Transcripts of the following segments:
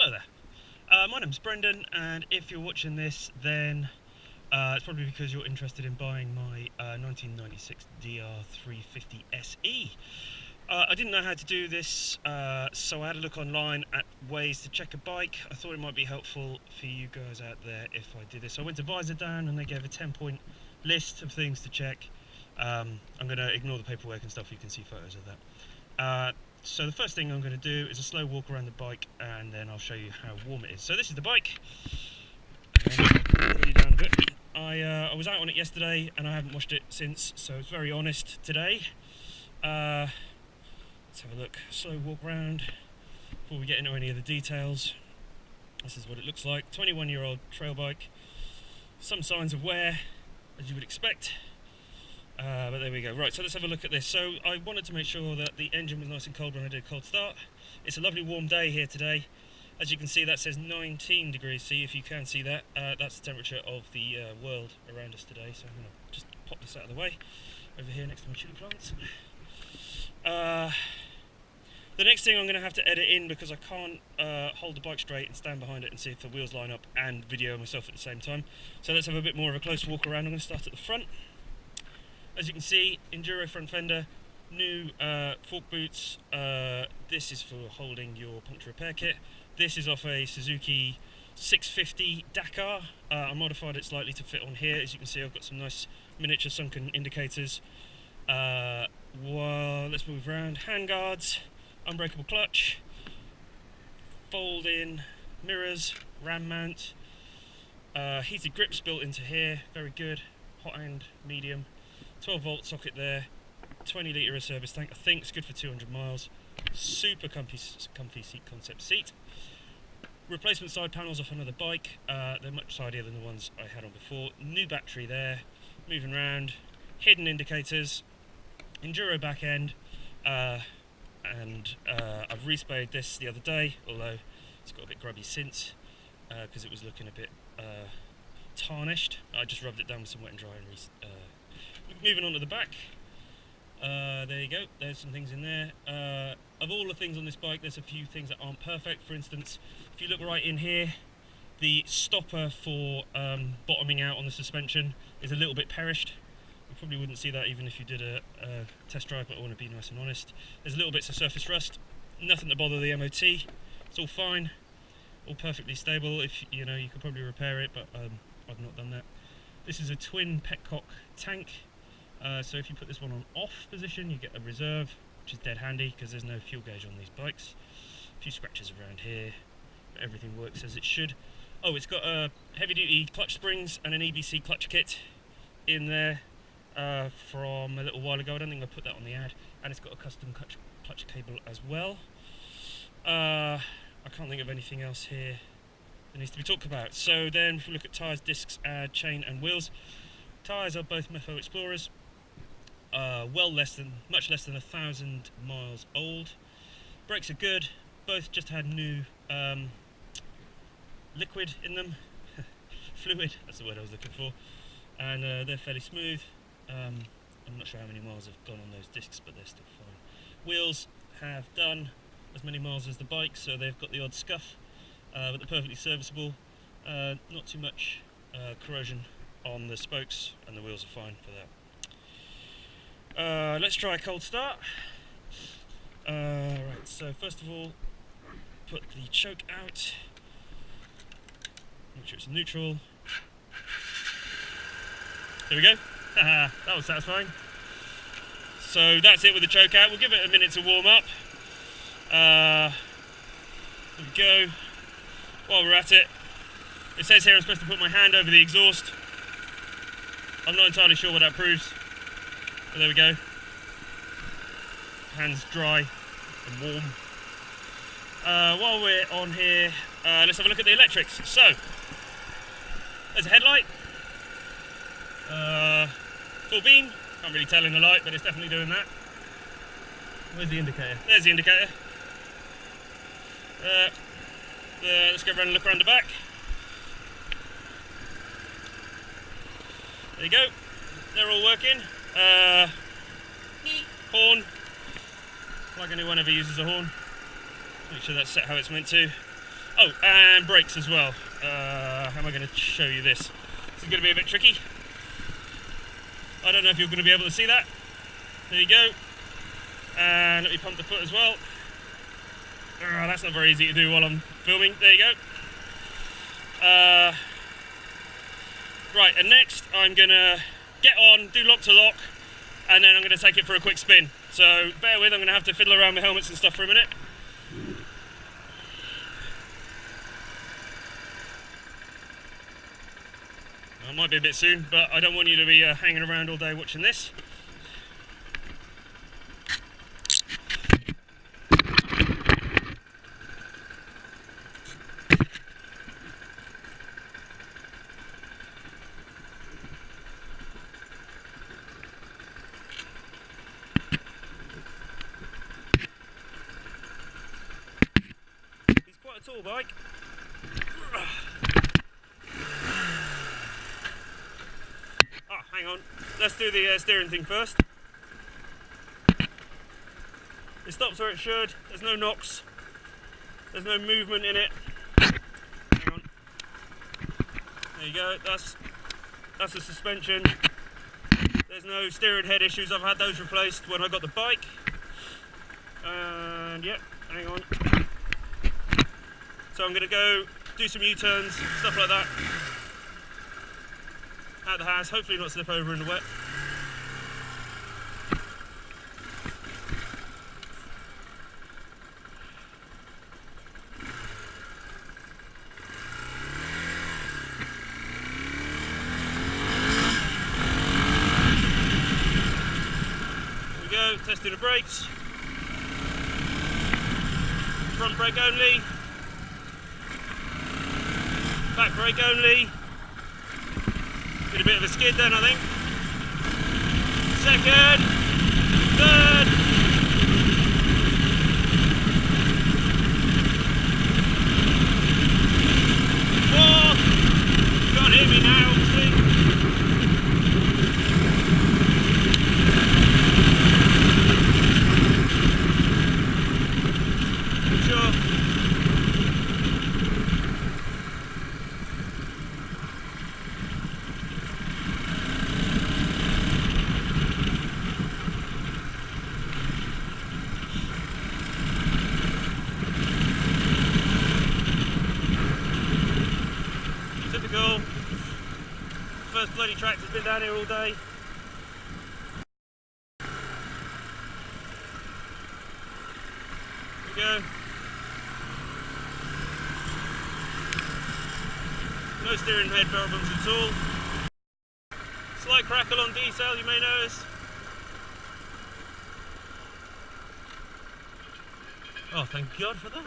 Hello there, my name's Brendan, and if you're watching this then it's probably because you're interested in buying my 1996 DR350 SE. I didn't know how to do this, so I had a look online at ways to check a bike. I thought it might be helpful for you guys out there if I did this. So I went to Visor Down and they gave a 10-point list of things to check. I'm going to ignore the paperwork and stuff, you can see photos of that. So the first thing I'm going to do is a slow walk around the bike, and then I'll show you how warm it is. So this is the bike. Put you down a bit. I was out on it yesterday and I haven't washed it since, so it's very honest today. Let's have a look. Slow walk round before we get into any of the details. This is what it looks like. 21-year-old trail bike. Some signs of wear, as you would expect. But there we go. Right, so let's have a look at this. So I wanted to make sure that the engine was nice and cold when I did a cold start. It's a lovely warm day here today. As you can see, that says 19 degrees C, if you can see that. That's the temperature of the world around us today. So I'm going to just pop this out of the way over here next to my chili plants. The next thing I'm going to have to edit in, because I can't hold the bike straight and stand behind it and see if the wheels line up and video myself at the same time. So let's have a bit more of a close walk around. I'm going to start at the front. As you can see, Enduro front fender, new fork boots. This is for holding your puncture repair kit. This is off a Suzuki 650 Dakar. I modified it slightly to fit on here. As you can see, I've got some nice miniature sunken indicators. Well, let's move around. Handguards, unbreakable clutch, fold-in mirrors, ram mount, heated grips built into here. Very good. Hot end, medium. 12-volt socket there, 20-litre of service tank. I think it's good for 200 miles. Super comfy seat concept seat. Replacement side panels off another bike. They're much tidier than the ones I had on before. New battery there. Moving around. Hidden indicators. Enduro back end. And I've resprayed this the other day, although it's got a bit grubby since, because it was looking a bit tarnished. I just rubbed it down with some wet and dry and moving on to the back, there you go, there's some things in there. Of all the things on this bike, there's a few things that aren't perfect. For instance, if you look right in here, the stopper for bottoming out on the suspension is a little bit perished. You probably wouldn't see that even if you did a test drive, but I want to be nice and honest. There's little bits of surface rust, nothing to bother the MOT, it's all fine, all perfectly stable. If you know, you could probably repair it, but I've not done that. This is a twin petcock tank. So if you put this one on off position, you get a reserve, which is dead handy because there's no fuel gauge on these bikes. A few scratches around here, but everything works as it should. Oh, it's got heavy duty clutch springs and an EBC clutch kit in there from a little while ago. I don't think I put that on the ad. And it's got a custom clutch cable as well. I can't think of anything else here that needs to be talked about. So then if we look at tyres, discs, chain and wheels. Tyres are both Mefo Explorers. Much less than 1,000 miles old. Brakes are good. Both just had new liquid in them. Fluid, that's the word I was looking for. And they're fairly smooth. I'm not sure how many miles have gone on those discs, but they're still fine. Wheels have done as many miles as the bike, so they've got the odd scuff, but they're perfectly serviceable. Not too much corrosion on the spokes, and the wheels are fine for that. Let's try a cold start. Right, so first of all, put the choke out. Make sure it's neutral. There we go. That was satisfying. So that's it with the choke out. We'll give it a minute to warm up. There we go. While we're at it, it says here I'm supposed to put my hand over the exhaust. I'm not entirely sure what that proves, but there we go. Hands dry and warm. While we're on here, let's have a look at the electrics. So, there's a headlight. Full beam. Can't really tell in the light, but it's definitely doing that. Where's the indicator? There's the indicator. Let's go around and look around the back. There you go. They're all working. Horn. Like anyone ever uses a horn. Make sure that's set how it's meant to. Oh, and brakes as well. How am I going to show you this? This is going to be a bit tricky. I don't know if you're going to be able to see that. There you go. And let me pump the foot as well. That's not very easy to do while I'm filming. There you go. Right, and next I'm going to get on, do lock to lock, and then I'm going to take it for a quick spin. So bear with, I'm going to have to fiddle around with helmets and stuff for a minute. I might be a bit soon, but I don't want you to be hanging around all day watching this. It's quite a tall bike. Hang on, let's do the steering thing first. It stops where it should, there's no knocks, there's no movement in it. Hang on. There you go, that's the suspension. There's no steering head issues, I've had those replaced when I got the bike. And yep, hang on. So I'm going to go do some U-turns, stuff like that. Out the house, hopefully not slip over in the wet. Here we go, testing the brakes. Front brake only. Back brake only. Did a bit of a skid then, I think. Second, third. Fourth. You can't hear me now, obviously. Sure. Typical. First bloody tractor's been down here all day. Here we go. No steering head problems at all. Slight crackle on D-cell, you may notice. Oh, thank God for that.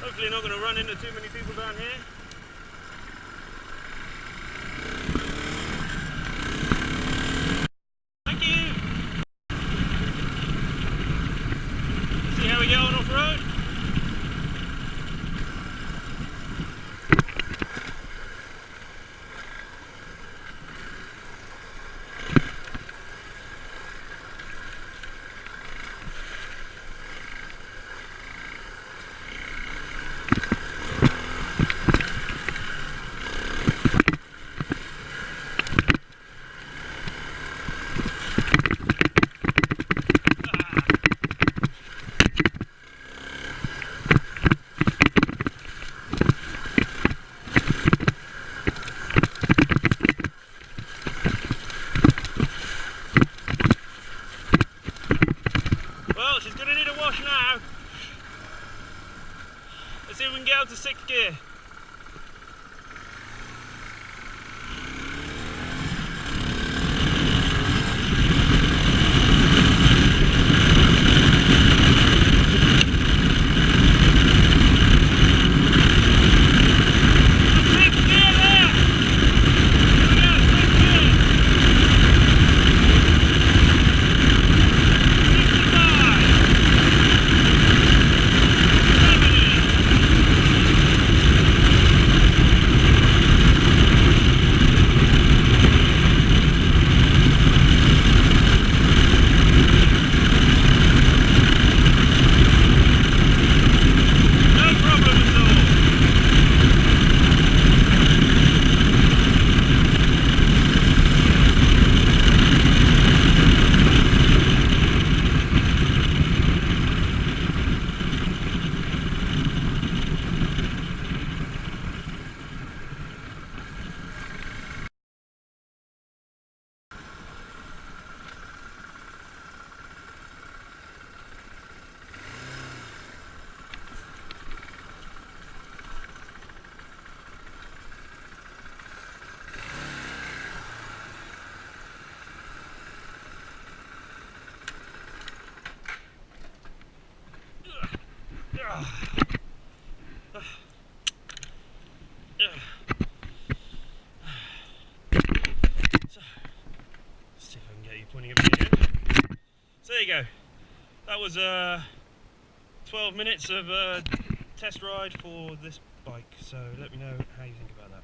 Hopefully not going to run into too many people down here. Thank you! See how we get on off-road? Well, she's going to need a wash now. Let's see if we can get out to 6th gear. pointing at me again. So there you go. That was 12 minutes of test ride for this bike. So let me know how you think about that.